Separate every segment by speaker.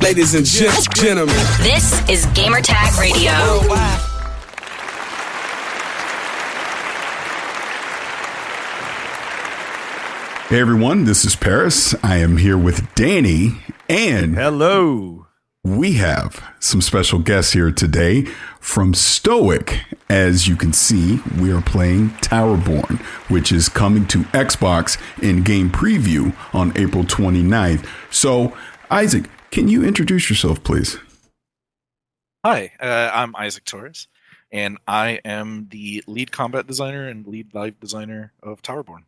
Speaker 1: Ladies and gentlemen,
Speaker 2: this is Gamertag Radio.
Speaker 1: Worldwide.
Speaker 3: Hey everyone, this is Parris. I am here with Danny, and
Speaker 4: hello.
Speaker 3: We have some special guests here today from Stoic. As you can see, we are playing Towerborne, which is coming to Xbox in game preview on April 29th. So, Isaac, can you introduce yourself, please?
Speaker 5: Hi, I'm Isaac Torres, and I am the lead combat designer and lead live designer of Towerborne.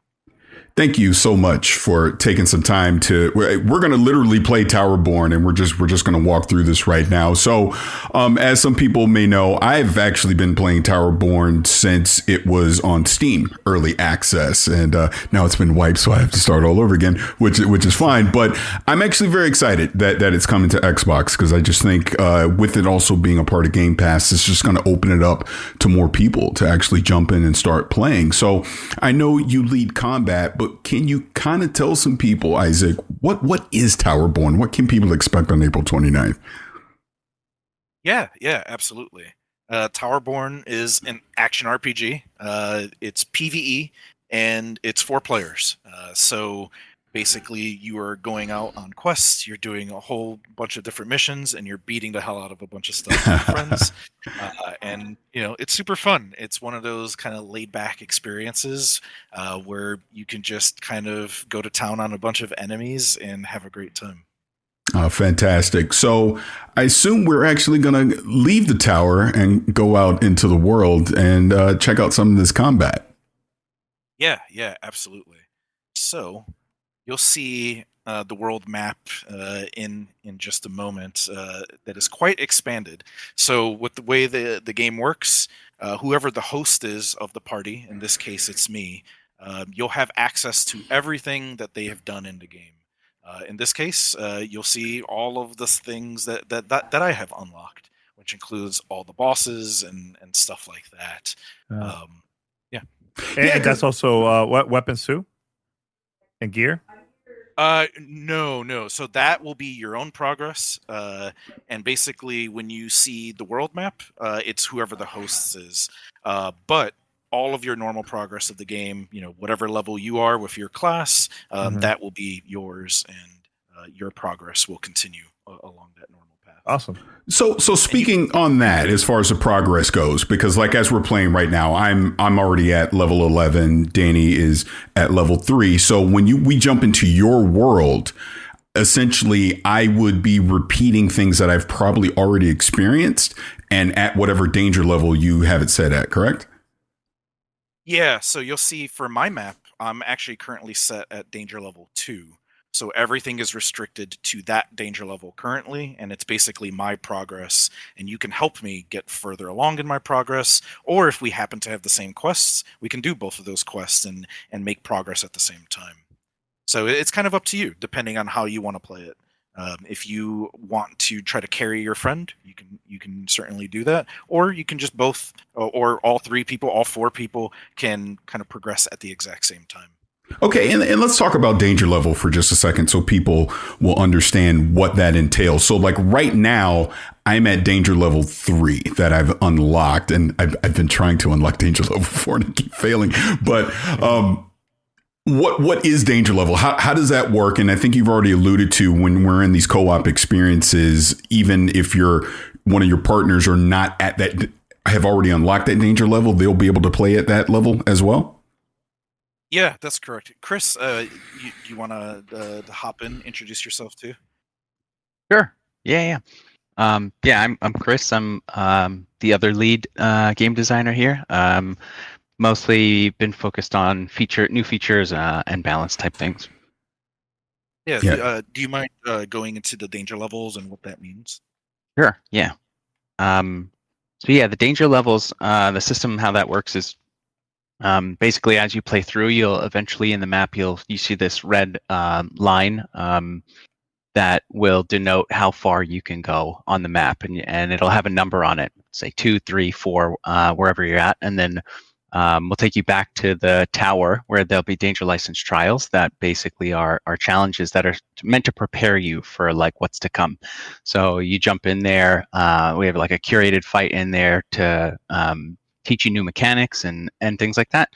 Speaker 3: Thank you so much for taking some time to. We're going to literally play Towerborne, and we're just going to walk through this right now. So, as some people may know, I've actually been playing Towerborne since it was on Steam early access, and now it's been wiped, so I have to start all over again, which is fine. But I'm actually very excited that it's coming to Xbox, because I just think with it also being a part of Game Pass, it's just going to open it up to more people to actually jump in and start playing. So I know you lead combat, but can you kind of tell some people, Isaac, what is Towerborne? What can people expect on April 29th?
Speaker 5: Yeah, absolutely. Towerborne is an action RPG. It's PvE, and it's 4 players. So basically, you are going out on quests, you're doing a whole bunch of different missions, and you're beating the hell out of a bunch of stuff with your friends. And, it's super fun. It's one of those kind of laid-back experiences where you can just kind of go to town on a bunch of enemies and have a great time.
Speaker 3: Fantastic. So I assume we're actually going to leave the tower and go out into the world and check out some of this combat.
Speaker 5: Yeah, absolutely. So you'll see the world map in just a moment that is quite expanded. So with the way the game works, whoever the host is of the party, in this case it's me, you'll have access to everything that they have done in the game. In this case, you'll see all of the things that I have unlocked, which includes all the bosses and stuff like that.
Speaker 4: And that's also what weapons too? And gear?
Speaker 5: No. So that will be your own progress. And basically, when you see the world map, it's whoever the host is. But all of your normal progress of the game, whatever level you are with your class, that will be yours, and your progress will continue along that normal path.
Speaker 4: Awesome.
Speaker 3: So speaking on that, as far as the progress goes, because like as we're playing right now, I'm already at level 11. Danny is at level 3. So when we jump into your world, essentially I would be repeating things that I've probably already experienced, and at whatever danger level you have it set at, correct?
Speaker 5: Yeah. So you'll see for my map, I'm actually currently set at danger level 2. So everything is restricted to that danger level currently, and it's basically my progress, and you can help me get further along in my progress, or if we happen to have the same quests, we can do both of those quests and make progress at the same time. So it's kind of up to you, depending on how you want to play it. If you want to try to carry your friend, you can certainly do that, or you can just both, or all 4 people can kind of progress at the exact same time.
Speaker 3: Okay, and let's talk about danger level for just a second so people will understand what that entails. So like right now, I'm at danger level 3 that I've unlocked, and I've been trying to unlock danger level 4 and I keep failing. But what is danger level? How does that work? And I think you've already alluded to when we're in these co-op experiences, even if one of your partners are not at that, have already unlocked that danger level, they'll be able to play at that level as well?
Speaker 5: Yeah, that's correct. Chris, you want to hop in, introduce yourself too?
Speaker 6: Sure. Yeah. I'm Chris. I'm the other lead game designer here. Mostly been focused on new features and balance type things.
Speaker 5: Yeah. Do you mind going into the danger levels and what that means?
Speaker 6: Sure. Yeah. The danger levels, the system, how that works is basically as you play through, you'll eventually in the map you see this red line that will denote how far you can go on the map, and it'll have a number on it, say 2, 3, 4, wherever you're at, and then we'll take you back to the tower where there'll be danger license trials that basically are challenges that are meant to prepare you for like what's to come. So you jump in there. We have like a curated fight in there to teach you new mechanics and things like that.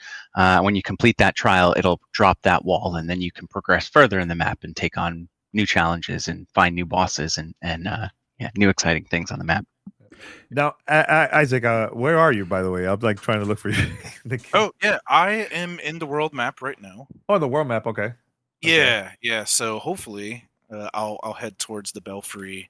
Speaker 6: When you complete that trial, it'll drop that wall, and then you can progress further in the map and take on new challenges and find new bosses and new exciting things on the map.
Speaker 4: Now, Isaac, where are you, by the way? I'm like trying to look for you.
Speaker 5: Oh yeah, I am in the world map right now.
Speaker 4: Oh, the world map. Okay.
Speaker 5: Yeah. So hopefully, I'll head towards the Belfry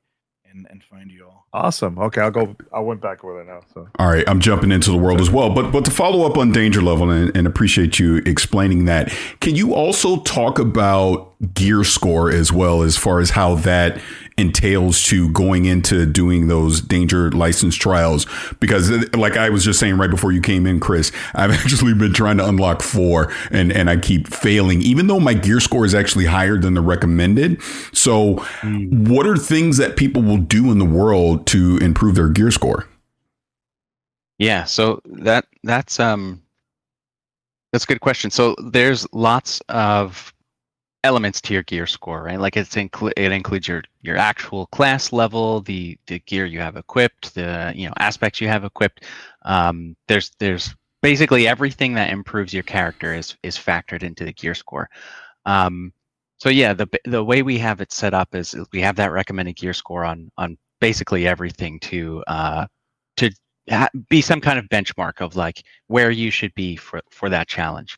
Speaker 5: and find you all.
Speaker 4: Awesome. Okay, I'll go. I went back over there now. So.
Speaker 3: All right, I'm jumping into the world as well. But to follow up on danger level and appreciate you explaining that, can you also talk about gear score as well, as far as how that entails to going into doing those danger license trials? Because like I was just saying right before you came in, Chris, I've actually been trying to unlock 4 and I keep failing, even though my gear score is actually higher than the recommended. So what are things that people will do in the world to improve their gear score?
Speaker 6: Yeah, so that's a good question. So there's lots of elements to your gear score, right? Like it includes your actual class level, the gear you have equipped, the aspects you have equipped. There's basically everything that improves your character is factored into the gear score. So yeah, the way we have it set up is we have that recommended gear score on basically everything to be some kind of benchmark of like where you should be for that challenge.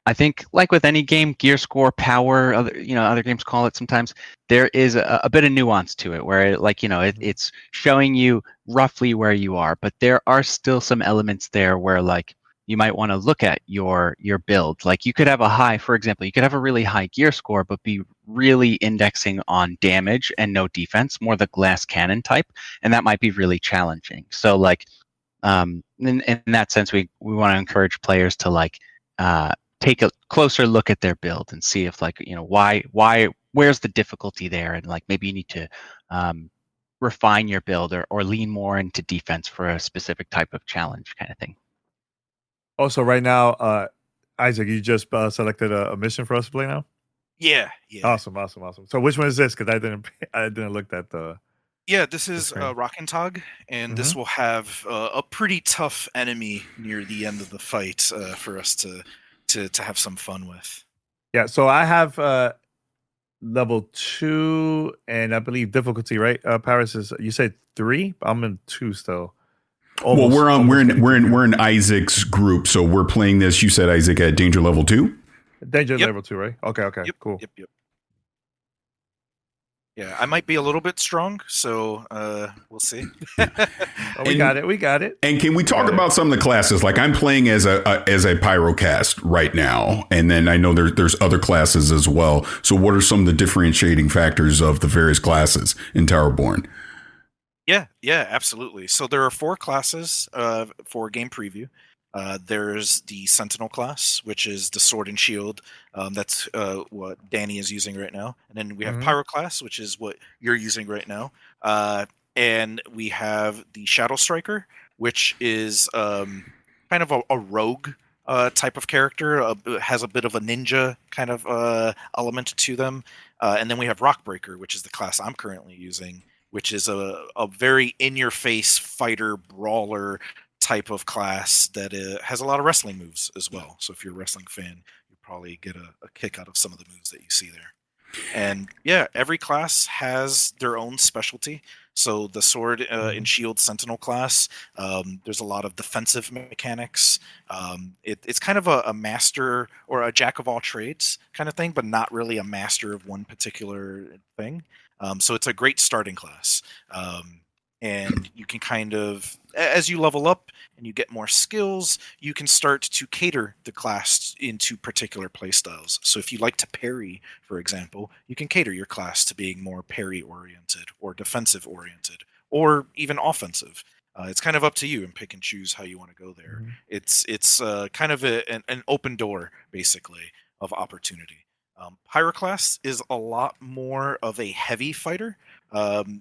Speaker 6: I think like with any game, gear score, power, other games call it sometimes, there is a bit of nuance to it where it's showing you roughly where you are, but there are still some elements there where like you might want to look at your build. Like you could have for example, you could have a really high gear score, but be really indexing on damage and no defense, more the glass cannon type. And that might be really challenging. So like, in that sense, we want to encourage players to like, take a closer look at their build and see if like, where's the difficulty there? And like, maybe you need to, refine your build or lean more into defense for a specific type of challenge kind of thing.
Speaker 4: Also, right now, Isaac, you just selected a mission for us to play now.
Speaker 5: Yeah.
Speaker 4: Awesome. So, which one is this? Because I didn't look at the.
Speaker 5: Yeah, this is Rockentag, and this will have a pretty tough enemy near the end of the fight for us to have some fun with.
Speaker 4: Yeah, so I have level 2, and I believe difficulty, right? Parris is, you said 3? I'm in 2 still.
Speaker 3: Well, we're in Isaac's group, so we're playing this. You said Isaac at danger level 2.
Speaker 4: Danger level 2, right? Okay,
Speaker 5: yep,
Speaker 4: cool.
Speaker 5: Yep. Yeah, I might be a little bit strong, so we'll see.
Speaker 4: We got it.
Speaker 3: And can we talk about some of the classes? Like I'm playing as a pyrocast right now, and then I know there's other classes as well. So what are some of the differentiating factors of the various classes in Towerborne?
Speaker 5: Yeah, absolutely. So there are 4 classes for game preview. There's the Sentinel class, which is the sword and shield. That's what Danny is using right now. And then we have Pyro class, which is what you're using right now. And we have the Shadow Striker, which is kind of a rogue type of character. Has a bit of a ninja kind of element to them. And then we have Rockbreaker, which is the class I'm currently using, which is a very in-your-face fighter brawler type of class that has a lot of wrestling moves as well. So if you're a wrestling fan, you probably get a kick out of some of the moves that you see there. And yeah, every class has their own specialty. So the sword and shield sentinel class, there's a lot of defensive mechanics. It's kind of a master or a jack of all trades kind of thing, but not really a master of one particular thing. So it's a great starting class. And you can kind of, as you level up and you get more skills, you can start to cater the class into particular playstyles. So if you like to parry, for example, you can cater your class to being more parry-oriented or defensive-oriented or even offensive. It's kind of up to you and pick and choose how you want to go there. It's kind of an open door, basically, of opportunity. Pyroclast is a lot more of a heavy fighter.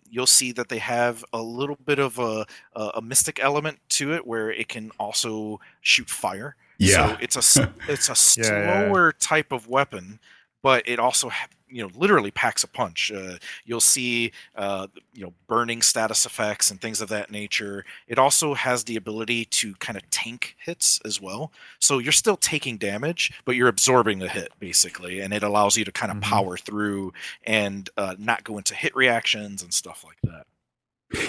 Speaker 5: You'll see that they have a little bit of a mystic element to it, where it can also shoot fire.
Speaker 3: Yeah.
Speaker 5: So it's a
Speaker 4: Yeah.
Speaker 5: slower type of weapon, but it also literally packs a punch. You'll see burning status effects and things of that nature. It also has the ability to kind of tank hits as well. So you're still taking damage, but you're absorbing the hit basically, and it allows you to kind of power through and not go into hit reactions and stuff like that.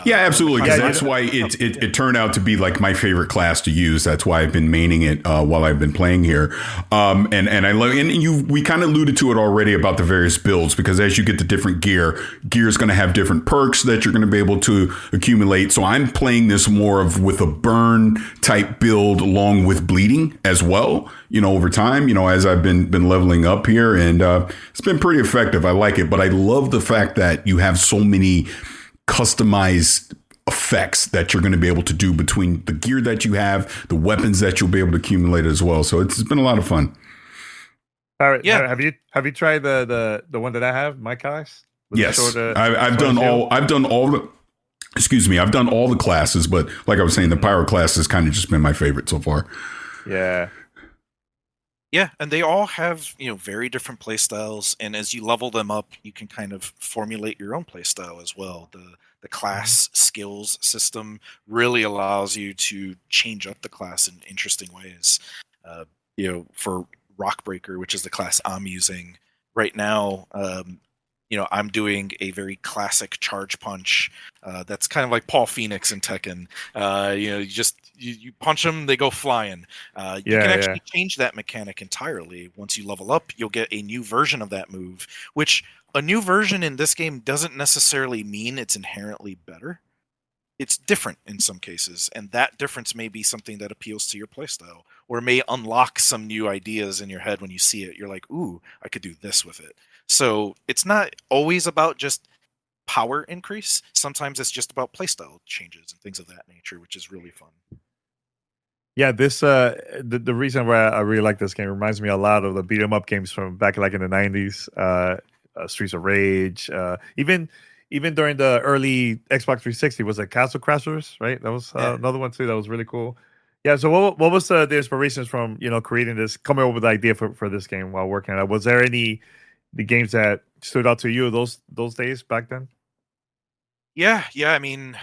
Speaker 3: Yeah, absolutely. Because
Speaker 4: Yeah,
Speaker 3: that's why it turned out to be like my favorite class to use. That's why I've been maining it while I've been playing here. And I love, and we kind of alluded to it already about the various builds, because as you get the different gear is going to have different perks that you're going to be able to accumulate. So I'm playing this more of with a burn type build along with bleeding as well, over time, as I've been leveling up here, and it's been pretty effective. I like it, but I love the fact that you have so many customized effects that you're going to be able to do between the gear that you have, the weapons that you'll be able to accumulate as well. So it's been a lot of fun.
Speaker 4: Parris,
Speaker 5: Yeah.
Speaker 4: Have you tried the one that I have, my class?
Speaker 3: Yes, I've done all the. Excuse me, I've done all the classes, but like I was saying, the pyro class has kind of just been my favorite so far.
Speaker 4: Yeah.
Speaker 5: Yeah, and they all have very different play styles, and as you level them up, you can kind of formulate your own play style as well. The class skills system really allows you to change up the class in interesting ways. For Rockbreaker, which is the class I'm using right now, I'm doing a very classic charge punch. That's kind of like Paul Phoenix in Tekken. You punch them, they go flying. You can actually change that mechanic entirely. Once you level up, you'll get a new version of that move, which a new version in this game doesn't necessarily mean it's inherently better. It's different in some cases, and that difference may be something that appeals to your playstyle, or may unlock some new ideas in your head when you see it. You're like, ooh, I could do this with it. So it's not always about just power increase. Sometimes it's just about playstyle changes and things of that nature, which is really fun.
Speaker 4: Yeah, this the reason why I really like this game reminds me a lot of the beat 'em up games from back like in the 90s, Streets of Rage, even during the early Xbox 360 was like Castle Crashers, right? That was another one too that was really cool. Yeah, so what was the inspirations from creating this, coming up with the idea for this game while working on it? Was there the games that stood out to you those days back then?
Speaker 5: Yeah. I mean,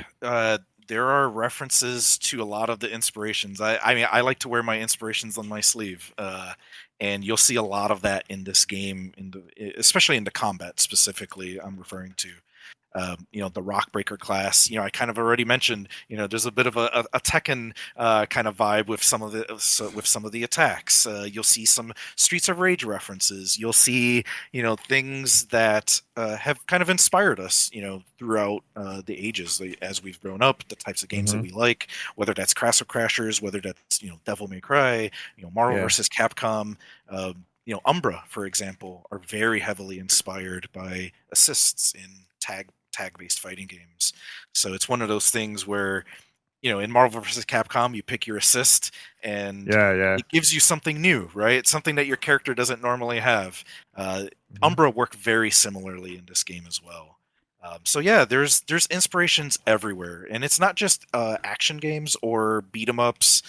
Speaker 5: there are references to a lot of the inspirations. I mean, I like to wear my inspirations on my sleeve, and you'll see a lot of that in this game, especially in the combat specifically. I'm referring to. The Rockbreaker class. I kind of already mentioned. There's a bit of a Tekken kind of vibe with some of the attacks. You'll see some Streets of Rage references. You'll see things that have kind of inspired us. Throughout the ages as we've grown up, the types of games that we like, whether that's Castle Crashers, whether that's Devil May Cry, Marvel versus Capcom. Umbra, for example, are very heavily inspired by assists in tag-based fighting games. So it's one of those things where, in Marvel vs. Capcom, you pick your assist, and it gives you something new, right? It's something that your character doesn't normally have. Umbra work very similarly in this game as well. So yeah, there's inspirations everywhere, and it's not just action games or beat 'em ups.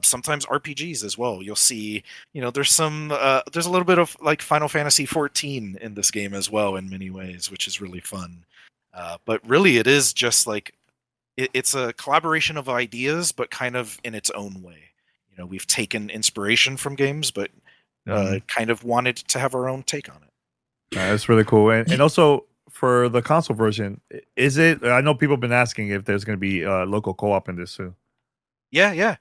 Speaker 5: Sometimes RPGs as well. You'll see, there's a little bit of like Final Fantasy 14 in this game as well in many ways, which is really fun. But really, it is just like it's a collaboration of ideas, but kind of in its own way. We've taken inspiration from games, but kind of wanted to have our own take on it.
Speaker 4: That's really cool, and also. For the console version, is it? I know people have been asking if there's going to be local co-op in this too.
Speaker 5: Yeah.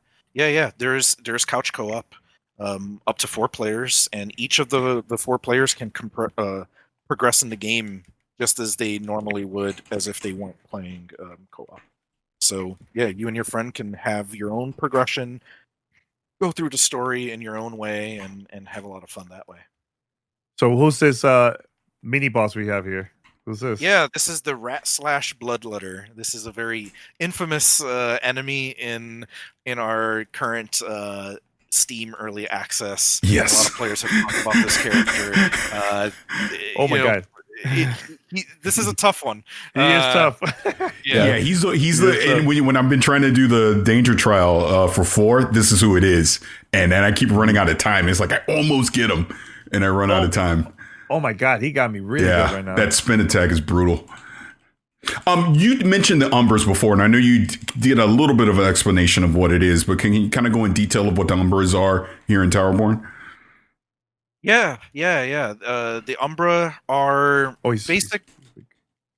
Speaker 5: There's couch co-op, up to 4 players, and each of the 4 players can progress in the game just as they normally would, as if they weren't playing co-op. So yeah, you and your friend can have your own progression, go through the story in your own way, and have a lot of fun that way.
Speaker 4: So who's this mini boss we have here? Who's this?
Speaker 5: Yeah, this is the Rat/Bloodletter. This is a very infamous enemy in our current Steam early access.
Speaker 3: Yes.
Speaker 5: A lot of players have talked about this character.
Speaker 4: Oh my god.
Speaker 5: This is a tough one.
Speaker 4: He is tough.
Speaker 3: Yeah, he's the and when I've been trying to do the danger trial for 4, this is who it is, and then I keep running out of time. It's like I almost get him, and I run out of time.
Speaker 4: Oh my god, he got me really good right now.
Speaker 3: That spin attack is brutal. You mentioned the Umbras before, and I know you did a little bit of an explanation of what it is, but can you kind of go in detail of what the Umbras are here in Towerborne?
Speaker 5: Yeah. The Umbra are basic.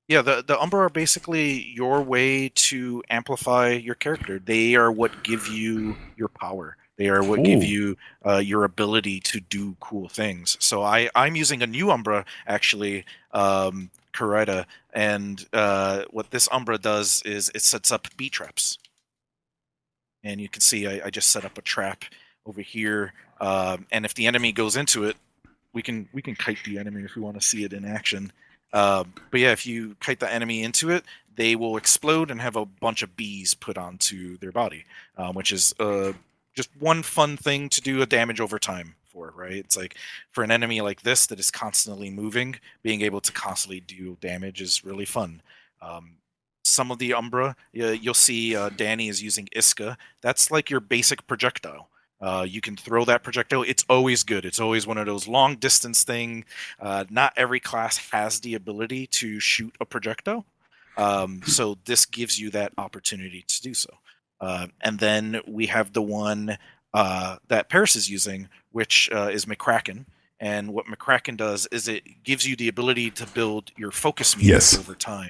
Speaker 5: Yeah, the Umbra are basically your way to amplify your character. They are what give you your power. They are what give you your ability to do cool things. So I'm using a new Umbra, actually, Coretta, and what this Umbra does is it sets up bee traps. And you can see I just set up a trap over here. And if the enemy goes into it, we can kite the enemy if we want to see it in action. But yeah, if you kite the enemy into it, they will explode and have a bunch of bees put onto their body, which is just one fun thing to do a damage over time for, right? It's like for an enemy like this that is constantly moving, being able to constantly do damage is really fun. Some of the Umbra, you'll see Danny is using Iska. That's like your basic projectile. You can throw that projectile. It's always good. It's always one of those long distance thing. Not every class has the ability to shoot a projectile. So this gives you that opportunity to do so. And then we have the one that Parris is using, which is McCracken. And what McCracken does is it gives you the ability to build your focus meter over time.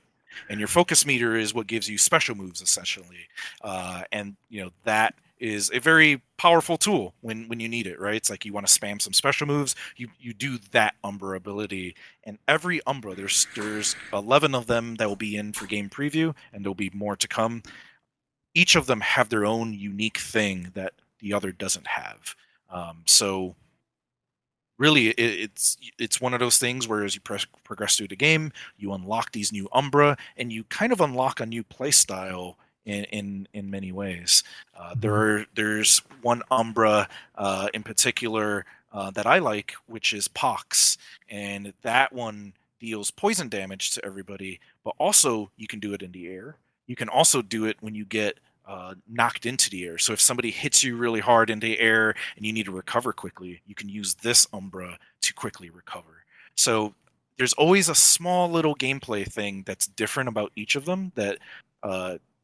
Speaker 5: And your focus meter is what gives you special moves, essentially. And that is a very powerful tool when you need it, right? It's like you want to spam some special moves, you do that Umbra ability. And every Umbra, there's 11 of them that will be in for game preview, and there'll be more to come. Each of them have their own unique thing that the other doesn't have. So really, it's one of those things where as you progress through the game, you unlock these new Umbra, and you kind of unlock a new play style in many ways. There's one Umbra in particular that I like, which is Pox, and that one deals poison damage to everybody, but also you can do it in the air. You can also do it when you get knocked into the air. So if somebody hits you really hard in the air and you need to recover quickly, you can use this Umbra to quickly recover. So there's always a small little gameplay thing that's different about each of them that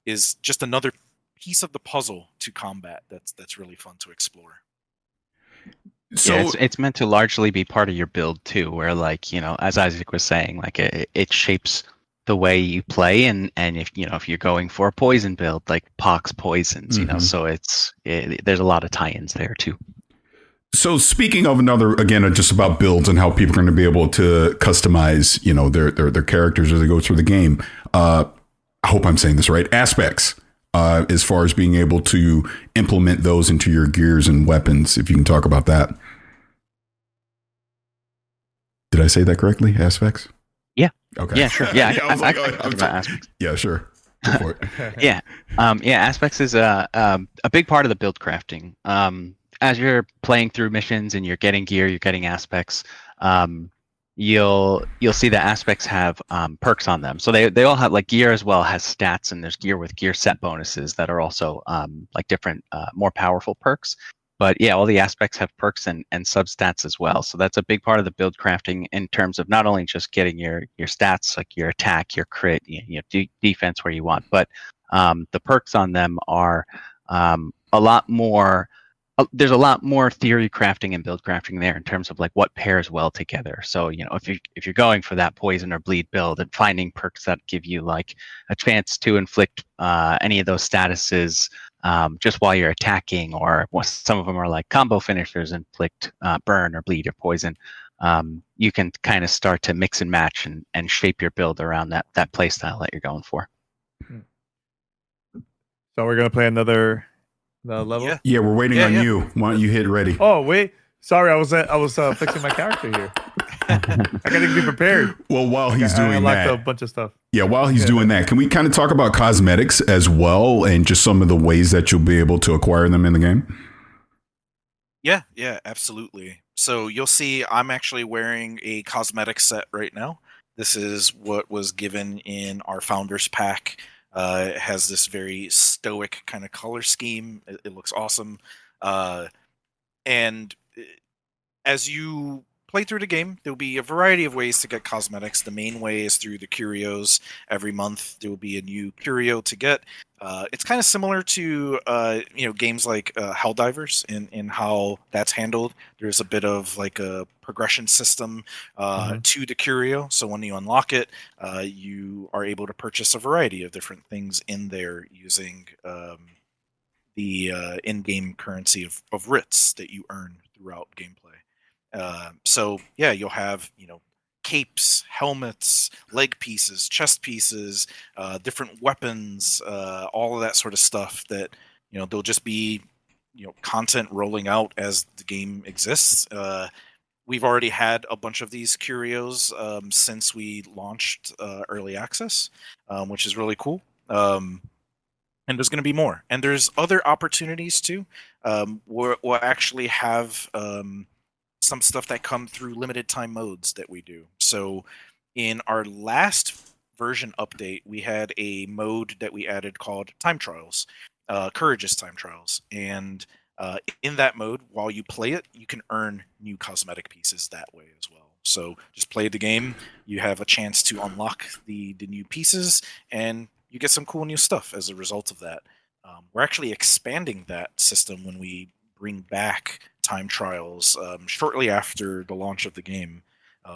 Speaker 5: is just another piece of the puzzle to combat that's really fun to explore.
Speaker 6: So yeah, it's meant to largely be part of your build too, where as Isaac was saying, it shapes the way you play, and if you're going for a poison build, like Pox poisons, so there's a lot of tie-ins there too.
Speaker 3: So speaking of another, again, just about builds and how people are going to be able to customize, their characters as they go through the game. I hope I'm saying this right. Aspects, as far as being able to implement those into your gears and weapons, if you can talk about that. Did I say that correctly? Aspects?
Speaker 6: Yeah.
Speaker 3: Okay.
Speaker 6: Yeah, sure. Yeah,
Speaker 3: I was like,
Speaker 6: aspects.
Speaker 3: Yeah, sure. Go for it.
Speaker 6: Yeah. Aspects is a big part of the build crafting. As you're playing through missions and you're getting gear, you're getting aspects. You'll see that aspects have perks on them. So they all have, like, gear as well has stats, and there's gear with gear set bonuses that are also like different more powerful perks. But yeah, all the aspects have perks and substats as well. So that's a big part of the build crafting in terms of not only just getting your stats, like your attack, your crit, defense where you want, but the perks on them are a lot more. There's a lot more theory crafting and build crafting there in terms of like what pairs well together. So if you're going for that poison or bleed build and finding perks that give you like a chance to inflict any of those statuses just while you're attacking, or some of them are like combo finishers, inflict burn or bleed or poison. You can kind of start to mix and match and shape your build around that play style that you're going for.
Speaker 4: So we're gonna play another level.
Speaker 3: Yeah, we're waiting on you. Why don't you hit ready?
Speaker 4: Oh wait, sorry, I was fixing my character here. I gotta be prepared.
Speaker 3: Well, while he's doing that,
Speaker 4: I unlocked a bunch of stuff.
Speaker 3: Yeah, while he's doing that, can we kind of talk about cosmetics as well, and just some of the ways that you'll be able to acquire them in the game?
Speaker 5: Yeah, absolutely. So you'll see I'm actually wearing a cosmetic set right now. This is what was given in our founders pack. It has this very stoic kind of color scheme. It looks awesome. Uh, and as you play through the game, there'll be a variety of ways to get cosmetics. The main way is through the curios. Every month there will be a new curio to get. It's kind of similar to games like Helldivers in how that's handled. There's a bit of like a progression system to the curio. So when you unlock it, you are able to purchase a variety of different things in there using the in-game currency of writs that you earn throughout gameplay. So yeah, you'll have capes, helmets, leg pieces, chest pieces, different weapons, all of that sort of stuff. That there'll just be content rolling out as the game exists. We've already had a bunch of these curios since we launched early access, which is really cool. And there's going to be more, and there's other opportunities too. We'll actually have some stuff that come through limited time modes that we do. So in our last version update, we had a mode that we added called Time Trials, Courageous Time Trials. And in that mode, while you play it, you can earn new cosmetic pieces that way as well. So just play the game, you have a chance to unlock the new pieces, and you get some cool new stuff as a result of that. We're actually expanding that system when we bring back time trials shortly after the launch of the game.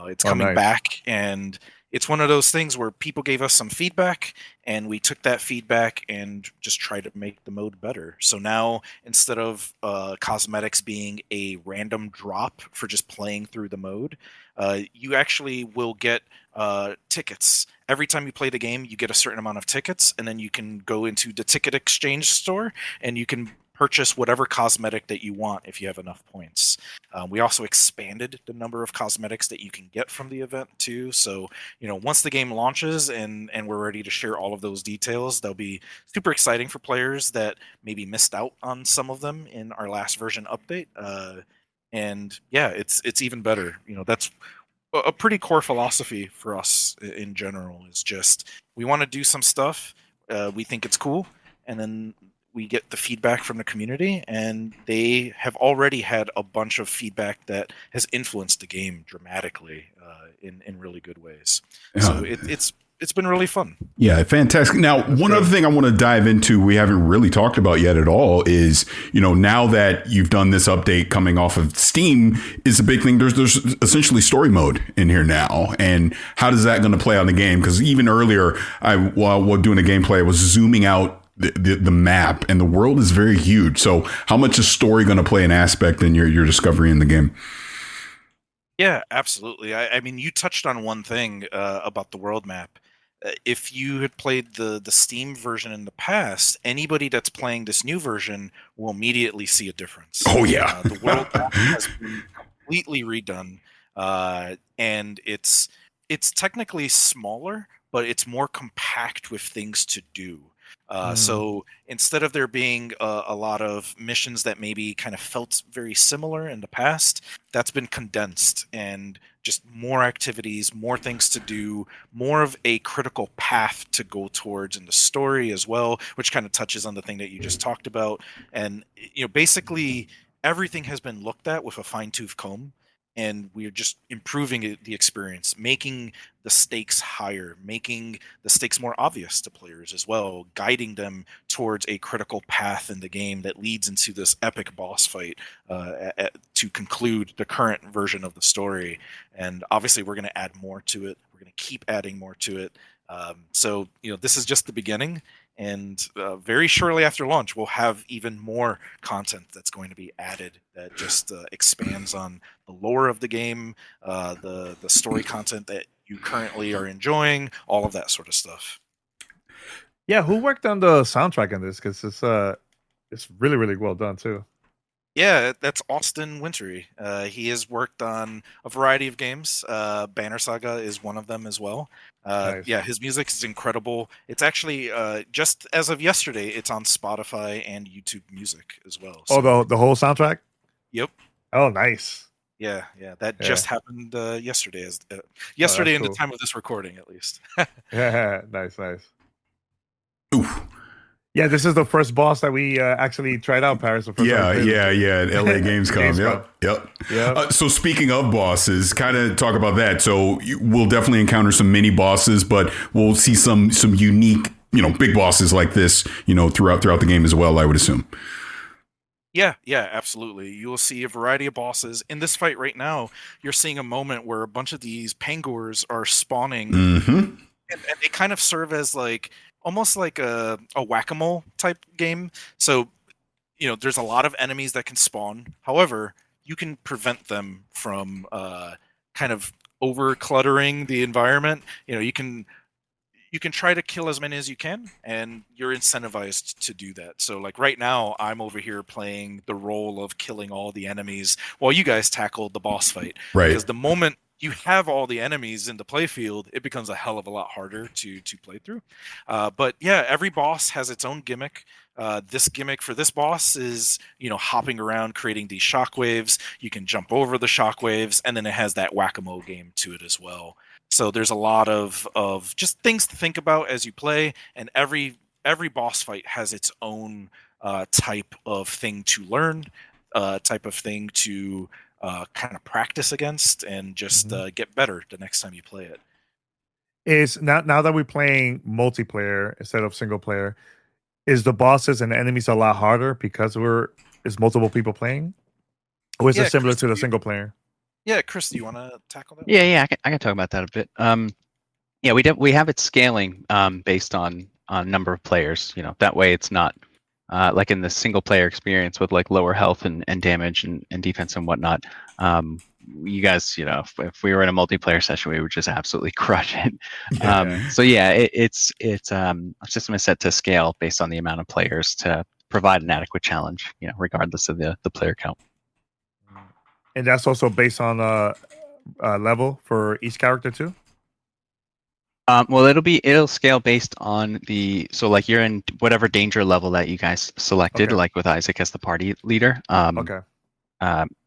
Speaker 5: It's coming
Speaker 4: nice.
Speaker 5: back, and it's one of those things where people gave us some feedback, and we took that feedback and just tried to make the mode better. So now, instead of cosmetics being a random drop for just playing through the mode, you actually will get tickets. Every time you play the game, you get a certain amount of tickets, and then you can go into the ticket exchange store, and you can purchase whatever cosmetic that you want if you have enough points. We also expanded the number of cosmetics that you can get from the event too. So, once the game launches and we're ready to share all of those details, they'll be super exciting for players that maybe missed out on some of them in our last version update. And yeah, it's even better. That's a pretty core philosophy for us in general, is just we want to do some stuff, we think it's cool, and then we get the feedback from the community, and they have already had a bunch of feedback that has influenced the game dramatically in really good ways.
Speaker 3: Yeah.
Speaker 5: So it's been really fun.
Speaker 3: Yeah, fantastic. Now, one other thing I want to dive into, we haven't really talked about yet at all, is, now that you've done this update coming off of Steam, is a big thing. There's essentially story mode in here now. And how does that going to play on the game? Because even earlier, while doing a gameplay, I was zooming out the map, and the world is very huge. So how much is story going to play an aspect in your discovery in the game?
Speaker 5: Yeah, absolutely. I mean, you touched on one thing about the world map. If you had played the Steam version in the past, anybody that's playing this new version will immediately see a difference.
Speaker 3: Oh, yeah.
Speaker 5: The world map has been completely redone, and it's technically smaller, but it's more compact with things to do. So instead of there being a lot of missions that maybe kind of felt very similar in the past, that's been condensed, and just more activities, more things to do, more of a critical path to go towards in the story as well, which kind of touches on the thing that you just talked about. And basically everything has been looked at with a fine-tooth comb, and we're just improving the experience, making the stakes higher, making the stakes more obvious to players as well, guiding them towards a critical path in the game that leads into this epic boss fight to conclude the current version of the story. And obviously we're going to add more to it. We're going to keep adding more to it. So this is just the beginning, and very shortly after launch, we'll have even more content that's going to be added that just expands on the lore of the game, the story content that you currently are enjoying, all of that sort of stuff.
Speaker 4: Yeah, who worked on the soundtrack in this? Because it's really, really well done too.
Speaker 5: Yeah, that's Austin Wintory. He has worked on a variety of games. Banner Saga is one of them as well.
Speaker 4: Nice.
Speaker 5: Yeah, his music is incredible. It's actually, just as of yesterday, it's on Spotify and YouTube Music as well.
Speaker 4: Oh, the whole soundtrack?
Speaker 5: Yep.
Speaker 4: Oh, nice.
Speaker 5: Yeah. That
Speaker 4: Yeah.
Speaker 5: just happened yesterday.
Speaker 4: Oh,
Speaker 5: Yesterday
Speaker 4: that's
Speaker 5: in the
Speaker 4: cool.
Speaker 5: time of this recording, at least.
Speaker 4: Yeah, nice.
Speaker 3: Oof.
Speaker 4: Yeah, this is the first boss that we actually tried out, Paris. The first time we played with you.
Speaker 3: At LA Gamescom.
Speaker 4: Gamescom.
Speaker 3: Yep.
Speaker 4: Yep.
Speaker 3: So speaking of bosses, kind of talk about that. So we'll definitely encounter some mini bosses, but we'll see some unique, big bosses like this, throughout the game as well, I would assume.
Speaker 5: Yeah, absolutely. You will see a variety of bosses. In this fight right now, you're seeing a moment where a bunch of these pangors are spawning,
Speaker 3: Mm-hmm.
Speaker 5: and they kind of serve as almost like a whack-a-mole type game. So, there's a lot of enemies that can spawn. However, you can prevent them from kind of over cluttering the environment. You can try to kill as many as you can, and you're incentivized to do that. So like right now, I'm over here playing the role of killing all the enemies while you guys tackle the boss fight.
Speaker 3: Right.
Speaker 5: Because the moment you have all the enemies in the playfield, it becomes a hell of a lot harder to play through. But yeah, every boss has its own gimmick. This gimmick for this boss is, hopping around, creating these shockwaves. You can jump over the shockwaves, and then it has that whack-a-mole game to it as well. So there's a lot of just things to think about as you play, and every boss fight has its own type of thing to learn, type of thing to kind of practice against, and just get better the next time you play it.
Speaker 4: Is now that we're playing multiplayer instead of single player, is the bosses and the enemies a lot harder because is multiple people playing, or is it similar to the single player?
Speaker 5: Yeah, Chris, do you want to tackle that?
Speaker 6: Yeah, I can talk about that a bit. Yeah, we have it scaling based on number of players. That way it's not like in the single player experience with like lower health and damage and defense and whatnot. You guys, if we were in a multiplayer session, we would just absolutely crush it. So yeah, it's a system is set to scale based on the amount of players to provide an adequate challenge, regardless of the player count.
Speaker 4: And that's also based on level for each character too.
Speaker 6: Well, it'll scale based on so like you're in whatever danger level that you guys selected, like with Isaac as the party leader.
Speaker 4: Okay.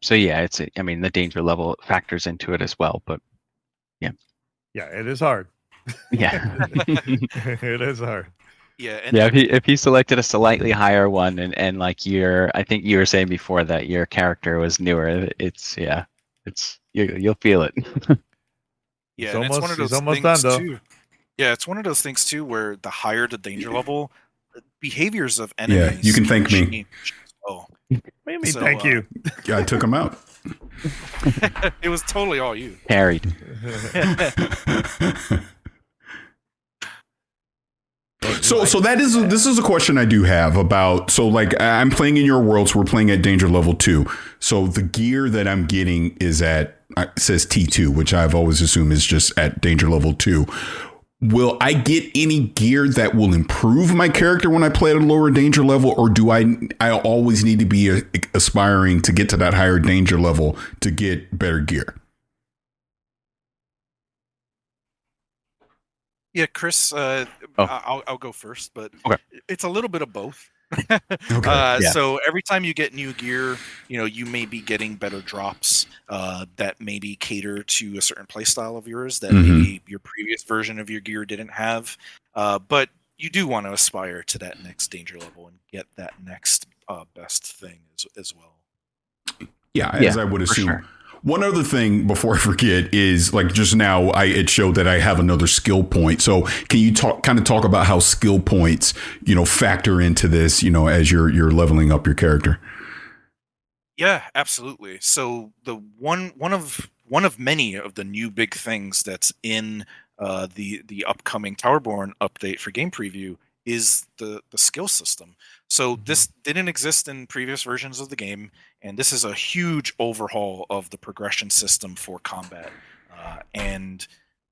Speaker 6: So yeah, the danger level factors into it as well, but yeah.
Speaker 4: Yeah, it is hard.
Speaker 6: Yeah.
Speaker 4: It is hard.
Speaker 5: Yeah.
Speaker 6: If you selected a slightly higher one and like I think you were saying before that your character was newer, you'll feel it.
Speaker 5: Yeah, it's one of those things too. Yeah, it's one of those things too where the higher the danger level, behaviors of enemies.
Speaker 3: Yeah, you can thank me.
Speaker 5: Oh,
Speaker 4: thank you.
Speaker 3: Yeah, I took him out.
Speaker 5: It was totally all you.
Speaker 6: Carried.
Speaker 3: So this is a question I do have about, so like I'm playing in your world, so we're playing at danger level 2. So the gear that I'm getting is it says T2, which I've always assumed is just at danger level 2. Will I get any gear that will improve my character when I play at a lower danger level, or do I always need to be aspiring to get to that higher danger level to get better gear?
Speaker 5: Yeah, Chris, I'll go first, but
Speaker 6: okay.
Speaker 5: It's a little bit of both.
Speaker 3: Okay.
Speaker 5: So every time you get new gear, you may be getting better drops that maybe cater to a certain play style of yours that maybe your previous version of your gear didn't have. But you do want to aspire to that next danger level and get that next best thing as well.
Speaker 3: Yeah, as I would assume. Sure. One other thing before I forget is, like, just now it showed that I have another skill point. So can you talk about how skill points, factor into this, as you're leveling up your character?
Speaker 5: Yeah, absolutely. So the one of many of the new big things that's in the upcoming Towerborne update for game preview is the skill system. So this didn't exist in previous versions of the game, and this is a huge overhaul of the progression system for combat. And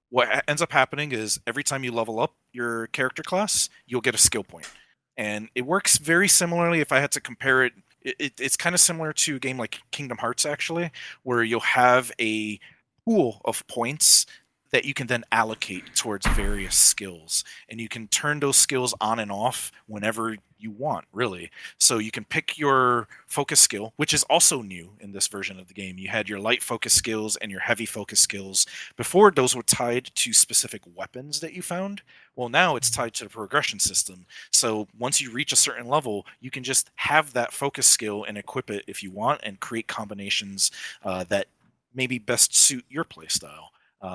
Speaker 5: what ends up happening is every time you level up your character class, you'll get a skill point. And it works very similarly. If I had to compare it, it's kind of similar to a game like Kingdom Hearts, actually, where you'll have a pool of points that you can then allocate towards various skills. And you can turn those skills on and off whenever you want, really. So you can pick your focus skill, which is also new in this version of the game. You had your light focus skills and your heavy focus skills. Before, those were tied to specific weapons that you found. Well, now it's tied to the progression system. So once you reach a certain level, you can just have that focus skill and equip it if you want and create combinations that maybe best suit your playstyle.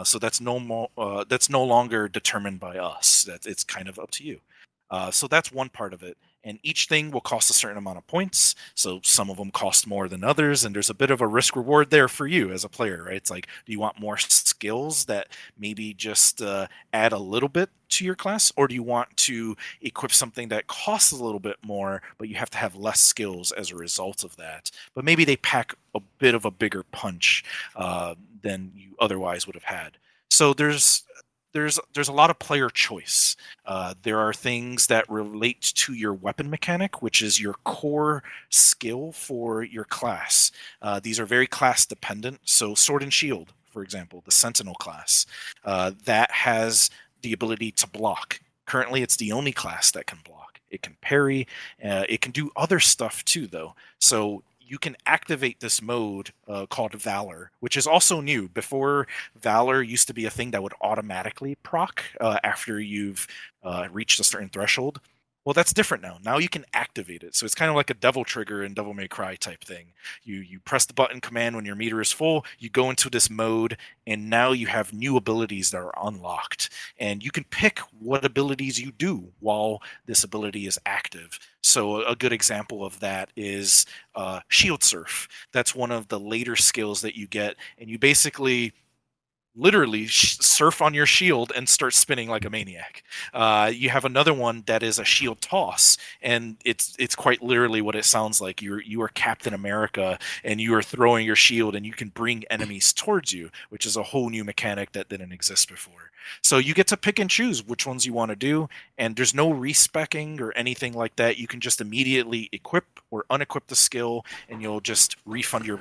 Speaker 5: So that's no longer determined by us. That it's kind of up to you. So that's one part of it. And each thing will cost a certain amount of points. So some of them cost more than others. And there's a bit of a risk reward there for you as a player, right? It's like, do you want more skills that maybe just add a little bit to your class? Or do you want to equip something that costs a little bit more, but you have to have less skills as a result of that? But maybe they pack a bit of a bigger punch than you otherwise would have had. So there's a lot of player choice. There are things that relate to your weapon mechanic, which is your core skill for your class. These are very class dependent. So Sword and Shield, for example, the Sentinel class, that has the ability to block. Currently, it's the only class that can block. It can parry. It can do other stuff too, though. So you can activate this mode called Valor, which is also new. Before, Valor used to be a thing that would automatically proc after you've reached a certain threshold. Well, that's different now. Now you can activate it. So it's kind of like a Devil Trigger in Devil May Cry type thing. You press the button command when your meter is full, you go into this mode, and now you have new abilities that are unlocked. And you can pick what abilities you do while this ability is active. So a good example of that is Shield Surf. That's one of the later skills that you get, and you basically literally surf on your shield and start spinning like a maniac. You have another one that is a shield toss, and it's quite literally what it sounds like. You are Captain America, and you are throwing your shield, and you can bring enemies towards you, which is a whole new mechanic that didn't exist before. So you get to pick and choose which ones you want to do, and there's no respecking or anything like that. You can just immediately equip or unequip the skill, and you'll just refund your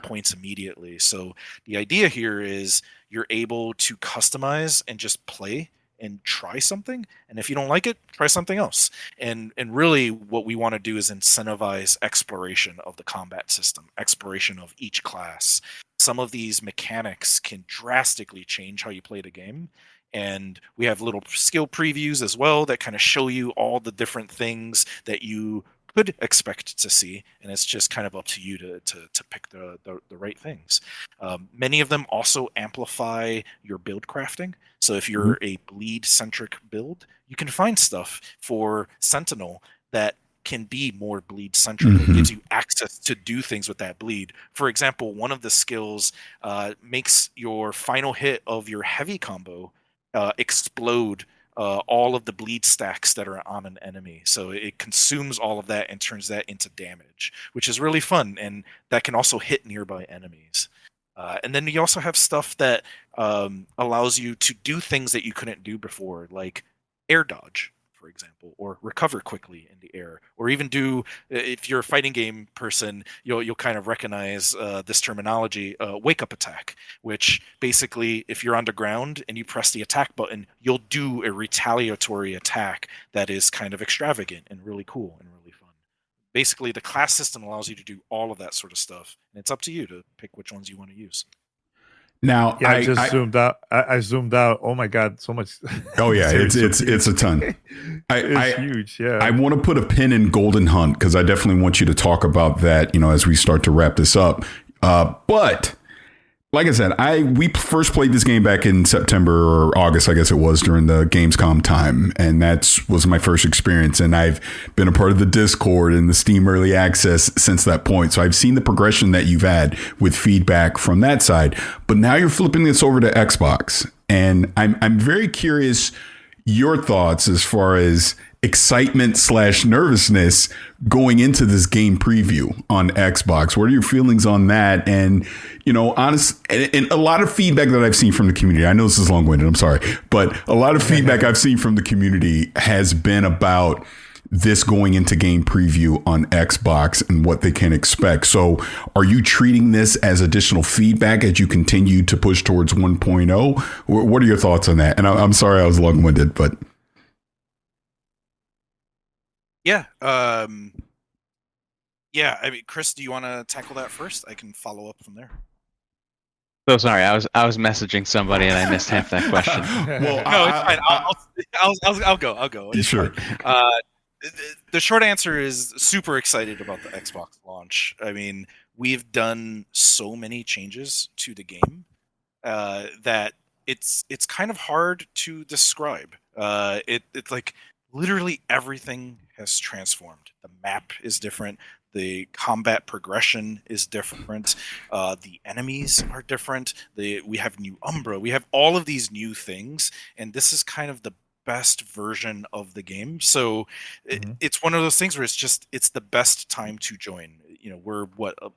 Speaker 5: points immediately. So the idea here is you're able to customize and just play and try something, and if you don't like it, try something else. And really what we want to do is incentivize exploration of the combat system, exploration of each class. Some of these mechanics can drastically change how you play the game, and we have little skill previews as well that kind of show you all the different things that you could expect to see, and it's just kind of up to you to pick the right things. Many of them also amplify your build crafting. So if you're a bleed-centric build, you can find stuff for Sentinel that can be more bleed-centric. It gives you access to do things with that bleed. For example, one of the skills makes your final hit of your heavy combo explode all of the bleed stacks that are on an enemy. So it consumes all of that and turns that into damage, which is really fun, and that can also hit nearby enemies. And then you also have stuff that allows you to do things that you couldn't do before, like air dodge, for example, or recover quickly in the air, or even do, if you're a fighting game person, you'll kind of recognize this terminology, wake up attack, which basically, if you're on the ground and you press the attack button, you'll do a retaliatory attack that is kind of extravagant and really cool and really fun. Basically, the class system allows you to do all of that sort of stuff, and it's up to you to pick which ones you want to use.
Speaker 3: Now,
Speaker 4: yeah, I just zoomed out. I zoomed out. Oh my god, so much!
Speaker 3: Oh yeah, it's a ton.
Speaker 4: It's huge. Yeah,
Speaker 3: I want to put a pin in Golden Hunt because I definitely want you to talk about that. As we start to wrap this up. But like I said, we first played this game back in September or August, I guess it was, during the Gamescom time, and that was my first experience. And I've been a part of the Discord and the Steam Early Access since that point. So I've seen the progression that you've had with feedback from that side. But now you're flipping this over to Xbox, and I'm very curious your thoughts as far as excitement/nervousness going into this game preview on Xbox. What are your feelings on that? And, honest, and a lot of feedback that I've seen from the community, I know this is long-winded, I'm sorry, but a lot of feedback I've seen from the community has been about this going into game preview on Xbox and what they can expect. So are you treating this as additional feedback as you continue to push towards 1.0? What are your thoughts on that? And I'm sorry I was long-winded, but
Speaker 5: Yeah. Yeah. I mean, Chris, do you want to tackle that first? I can follow up from there.
Speaker 6: So sorry, I was messaging somebody and I missed half that question.
Speaker 3: well,
Speaker 5: No, it's fine. I'll go. I'll go. It's
Speaker 3: sure.
Speaker 5: fine. The short answer is super excited about the Xbox launch. I mean, we've done so many changes to the game that it's kind of hard to describe. It's like literally everything has transformed. The map is different. The combat progression is different. The enemies are different. We have new Umbra. We have all of these new things, and this is kind of the best version of the game. So it's one of those things where it's the best time to join. You know, we're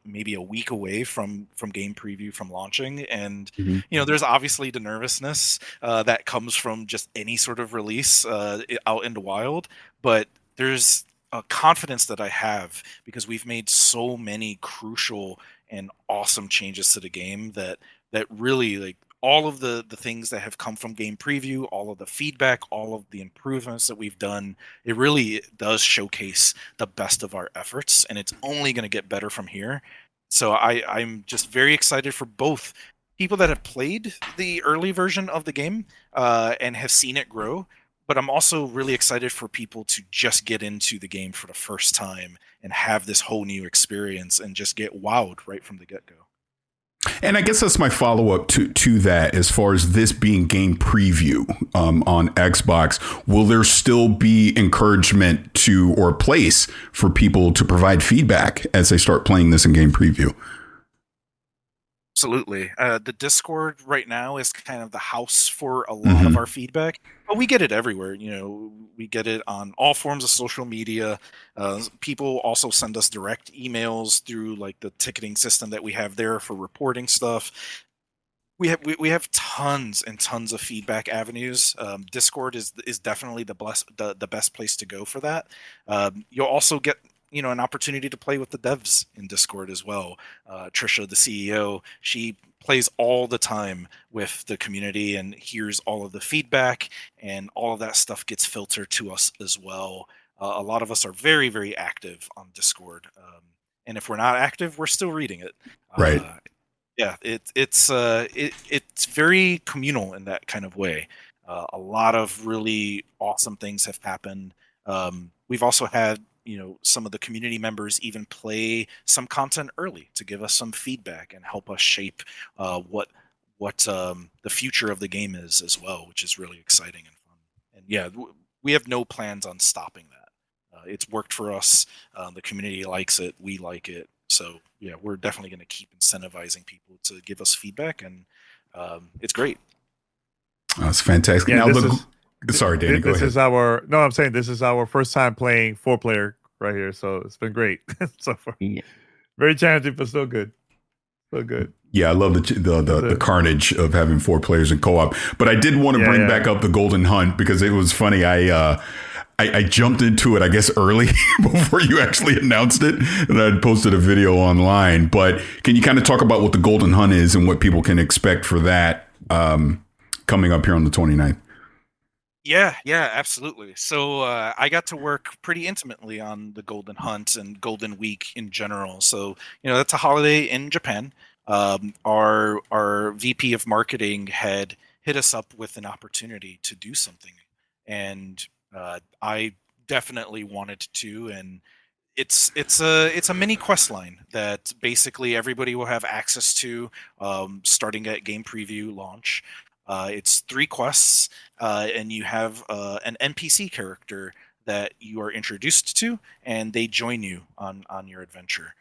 Speaker 5: maybe a week away from game preview from launching, and you know, there's obviously the nervousness that comes from just any sort of release out in the wild, but there's a confidence that I have because we've made so many crucial and awesome changes to the game that really, like, all of the things that have come from game preview, all of the feedback, all of the improvements that we've done, it really does showcase the best of our efforts, and it's only going to get better from here. So I'm just very excited for both people that have played the early version of the game and have seen it grow, but I'm also really excited for people to just get into the game for the first time and have this whole new experience and just get wowed right from the get-go.
Speaker 3: And I guess that's my follow-up to that. As far as this being game preview on Xbox, will there still be encouragement to or place for people to provide feedback as they start playing this in game preview?
Speaker 5: Absolutely. The Discord right now is kind of the house for a lot of our feedback, but we get it everywhere. You know, we get it on all forms of social media. People also send us direct emails through like the ticketing system that we have there for reporting stuff. We have tons and tons of feedback avenues. Discord is definitely the best place to go for that. You'll also get an opportunity to play with the devs in Discord as well. Trisha, the CEO, she plays all the time with the community and hears all of the feedback, and all of that stuff gets filtered to us as well. A lot of us are very, very active on Discord, and if we're not active, we're still reading it.
Speaker 3: Right.
Speaker 5: Yeah, it's very communal in that kind of way. A lot of really awesome things have happened. We've also had some of the community members even play some content early to give us some feedback and help us shape what the future of the game is as well, which is really exciting and fun. And yeah, we have no plans on stopping that. It's worked for us. The community likes it. We like it. So yeah, we're definitely going to keep incentivizing people to give us feedback, and it's great.
Speaker 3: That's fantastic.
Speaker 4: Yeah,
Speaker 3: Now, sorry, Danny, go ahead.
Speaker 4: I'm saying this is our first time playing 4-player right here, so it's been great so far. Yeah. Very challenging, but still good. So good.
Speaker 3: Yeah, I love the carnage of having 4 players in co-op. But I did want to bring back up the Golden Hunt because it was funny. I jumped into it, I guess, early before you actually announced it, and I posted a video online. But can you kind of talk about what the Golden Hunt is and what people can expect for that coming up here on the 29th?
Speaker 5: Yeah, absolutely. So I got to work pretty intimately on the Golden Hunt and Golden Week in general. So, that's a holiday in Japan. Our VP of marketing had hit us up with an opportunity to do something, and I definitely wanted to. And it's a mini quest line that basically everybody will have access to starting at game preview launch. It's 3 quests, and you have an NPC character that you are introduced to, and they join you on your adventure.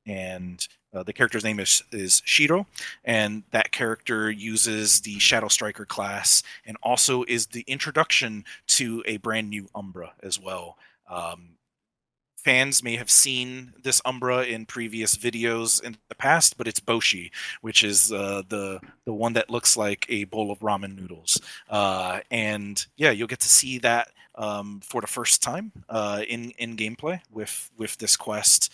Speaker 5: And the character's name is Shiro, and that character uses the Shadow Striker class, and also is the introduction to a brand new Umbra as well. fans may have seen this Umbra in previous videos in the past, but it's Boshi, which is the one that looks like a bowl of ramen noodles. And yeah, you'll get to see that for the first time in gameplay with this quest.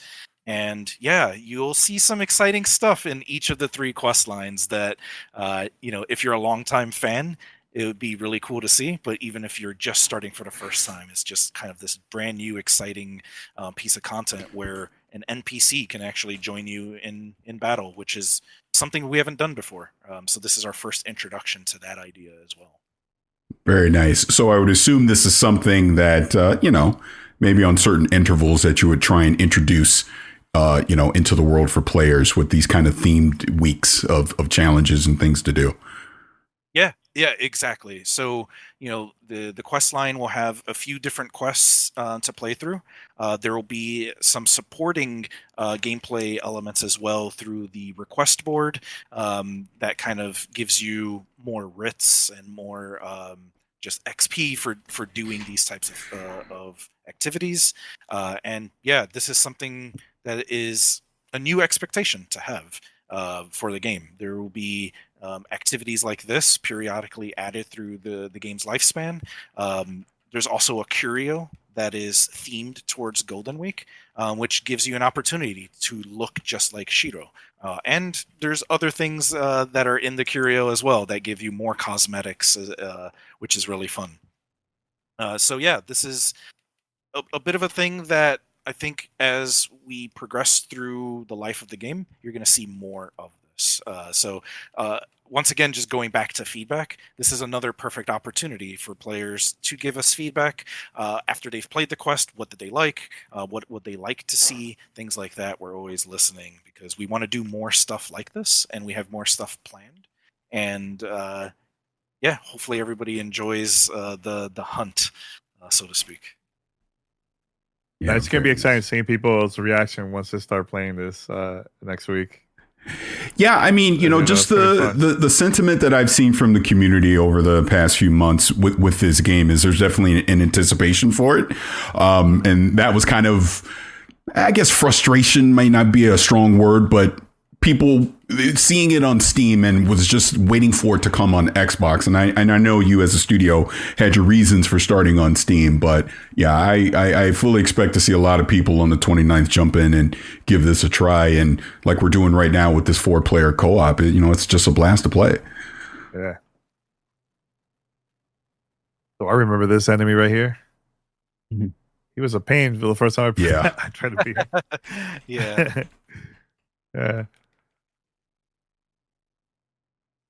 Speaker 5: And yeah, you'll see some exciting stuff in each of the 3 quest lines that, if you're a longtime fan, it would be really cool to see. But even if you're just starting for the first time, it's just kind of this brand new, exciting piece of content where an NPC can actually join you in battle, which is something we haven't done before. So this is our first introduction to that idea as well.
Speaker 3: Very nice. So I would assume this is something that, maybe on certain intervals that you would try and introduce into the world for players with these kind of themed weeks of challenges and things to do.
Speaker 5: Yeah, exactly. So, the quest line will have a few different quests to play through. There will be some supporting gameplay elements as well through the request board that kind of gives you more writs and more just XP for doing these types of activities. And yeah, this is something that is a new expectation to have for the game. There will be activities like this periodically added through the game's lifespan. There's also a curio that is themed towards Golden Week, which gives you an opportunity to look just like Shiro. And there's other things that are in the curio as well that give you more cosmetics, which is really fun. So yeah, this is a bit of a thing that I think as we progress through the life of the game, you're going to see more of this. So once again, just going back to feedback, this is another perfect opportunity for players to give us feedback after they've played the quest. What did they like? What would they like to see? Things like that. We're always listening because we want to do more stuff like this, and we have more stuff planned. And yeah, hopefully everybody enjoys the hunt, so to speak.
Speaker 4: Yeah, it's going to be exciting seeing people's reaction once they start playing this next week.
Speaker 3: Yeah, I mean, just the sentiment that I've seen from the community over the past few months with this game is there's definitely an anticipation for it. And that was kind of, I guess frustration might not be a strong word, but people seeing it on Steam and was just waiting for it to come on Xbox. And I know you as a studio had your reasons for starting on Steam, but yeah, I fully expect to see a lot of people on the 29th jump in and give this a try. And like we're doing right now with this 4-player co-op, it's just a blast to play.
Speaker 4: Yeah. So I remember this enemy right here. Mm-hmm. He was a pain for the first time I tried to beat him.
Speaker 5: Yeah.
Speaker 4: Yeah.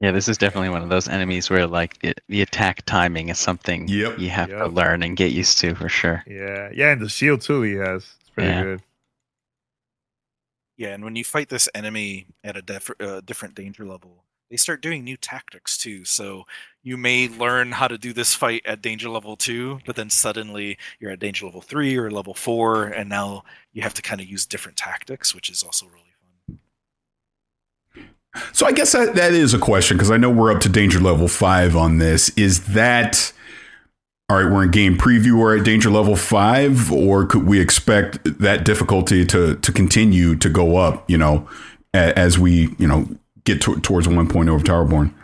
Speaker 6: Yeah, this is definitely one of those enemies where like the attack timing is something you have to learn and get used to for sure.
Speaker 4: Yeah, and the shield too he has. It's pretty good.
Speaker 5: Yeah, and when you fight this enemy at a different danger level, they start doing new tactics too. So you may learn how to do this fight at danger level 2, but then suddenly you're at danger level 3 or level 4, and now you have to kind of use different tactics, which is also really fun.
Speaker 3: So I guess that is a question, because I know we're up to danger level 5 on this. Is that, all right, we're in game preview, we're at danger level 5, or could we expect that difficulty to continue to go up, as we, get towards 1.0 of Towerborne?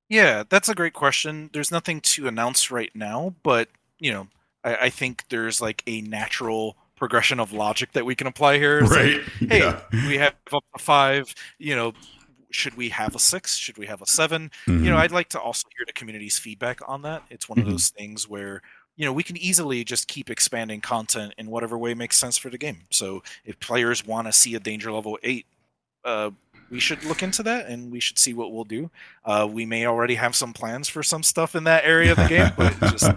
Speaker 5: Yeah, that's a great question. There's nothing to announce right now, but, I think there's like a natural progression of logic that we can apply here. It's
Speaker 3: right.
Speaker 5: Like, hey, we have up to 5, should we have a 6? Should we have a 7?
Speaker 3: Mm-hmm.
Speaker 5: I'd like to also hear the community's feedback on that. It's one of those things where, we can easily just keep expanding content in whatever way makes sense for the game. So if players want to see a danger level 8, we should look into that and we should see what we'll do. We may already have some plans for some stuff in that area of the game, but just,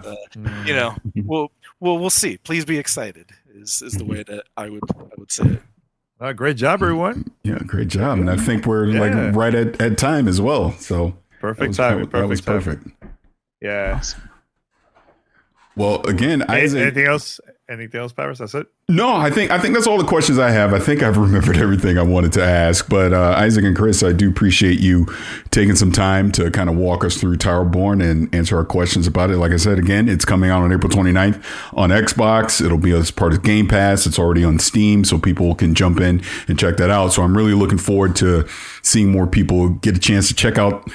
Speaker 5: we'll see. Please be excited is the way that I would say it.
Speaker 4: Great job, everyone.
Speaker 3: Yeah, great job. And I think we're like right at time as well. So
Speaker 4: perfect time.
Speaker 3: That was perfect.
Speaker 4: Yeah.
Speaker 3: Well, again,
Speaker 4: anything else, Parris? That's it?
Speaker 3: No, I think that's all the questions I have. I think I've remembered everything I wanted to ask. But Isaac and Chris, I do appreciate you taking some time to kind of walk us through Towerborne and answer our questions about it. Like I said, again, it's coming out on April 29th on Xbox. It'll be as part of Game Pass. It's already on Steam, so people can jump in and check that out. So I'm really looking forward to seeing more people get a chance to check out,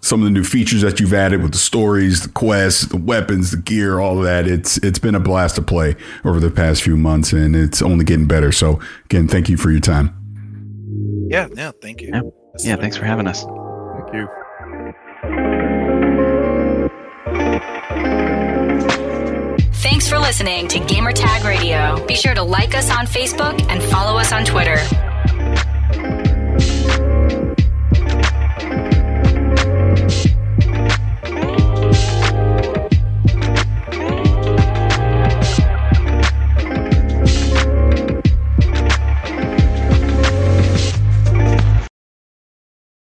Speaker 3: some of the new features that you've added with the stories, the quests, the weapons, the gear, all of that. It's been a blast to play over the past few months, and it's only getting better. So again, thank you for your time.
Speaker 5: Yeah, thank you.
Speaker 6: Yeah, thanks for having us.
Speaker 4: Thank you.
Speaker 2: Thanks for listening to Gamertag Radio. Be sure to like us on Facebook and follow us on Twitter.